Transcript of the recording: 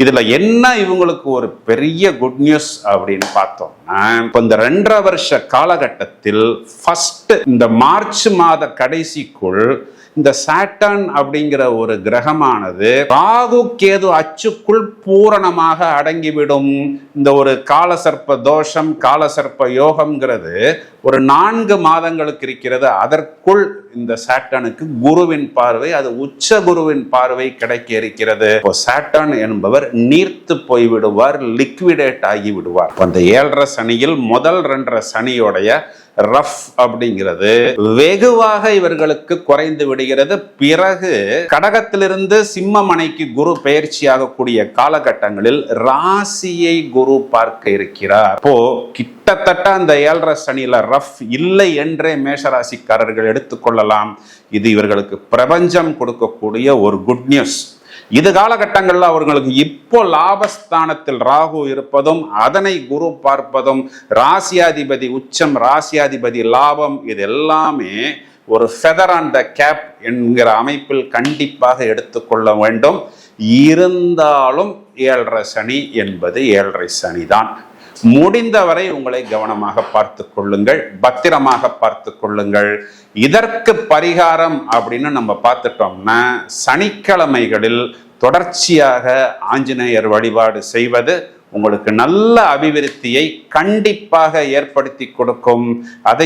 இதுல என்ன இவங்களுக்கு ஒரு பெரிய குட் நியூஸ் அப்படின்னு பார்த்தோம்னா, இப்ப இந்த 2.5 வருஷ காலகட்டத்தில் ஃபர்ஸ்ட் இந்த மார்ச் மாத கடைசிக்குள் இந்த சாட்டர்ன் அப்படிங்கிற ஒரு கிரகமானது ராகு கேது அச்சுக்குள் பூரணமாக அடங்கிவிடும். இந்த ஒரு காலசர்ப்ப தோஷம் காலசர்ப்ப யோகம்ங்கிறது ஒரு 4 மாதங்களுக்கு இருக்கிறது. அதற்குள் இந்த சாட்டனுக்கு குருவின் பார்வை, அது உச்ச குருவின் பார்வை கிடைக்க இருக்கிறது. இப்போ சாட்டர்ன் என்பவர் நீர்த்து போய் விடுவார், லிக்விடேட் ஆகி விடுவார். அந்த 7.5 சனியில் முதல் 2.5 சனியோடைய ரஃப் அப்படிங்கிறது வெகுவாக இவர்களுக்கு குறைந்து விடுகிறது. பிறகு கடகத்திலிருந்து சிம்மமனைக்கு குரு பெயர்ச்சியாகக்கூடிய காலகட்டங்களில் ராசியை குரு பார்க்க இருக்கிறார். அப்போ கிட்டத்தட்ட அந்த 7.5 சனியில ரஃப் இல்லை என்றே மேஷராசிக்காரர்கள் எடுத்துக்கொள்ளலாம். இது இவர்களுக்கு பிரபஞ்சம் கொடுக்கக்கூடிய ஒரு குட் நியூஸ். இது காலகட்டங்களில் அவர்களுக்கு இப்போ லாபஸ்தானத்தில் ராகு இருப்பதும் அதனை குரு பார்ப்பதும் ராசியாதிபதி உச்சம் ராசியாதிபதி லாபம், இது எல்லாமே ஒரு ஃபெதர் ஆன் த கேப் என்கிற அமைப்பில் கண்டிப்பாக எடுத்துக்கொள்ள வேண்டும். இருந்தாலும் 7.5 சனி என்பது 7.5 சனி தான். முடிந்தவரை உங்களை கவனமாக பார்த்து கொள்ளுங்கள், பத்திரமாக பார்த்து கொள்ளுங்கள். இதற்கு பரிகாரம் அப்படின்னு நம்ம பார்த்துட்டோம்னா, சனிக்கிழமைகளில் தொடர்ச்சியாக ஆஞ்சநேயர் வழிபாடு செய்வது உங்களுக்கு நல்ல அபிவிருத்தியை கண்டிப்பாக ஏற்படுத்தி கொடுக்கும். அதை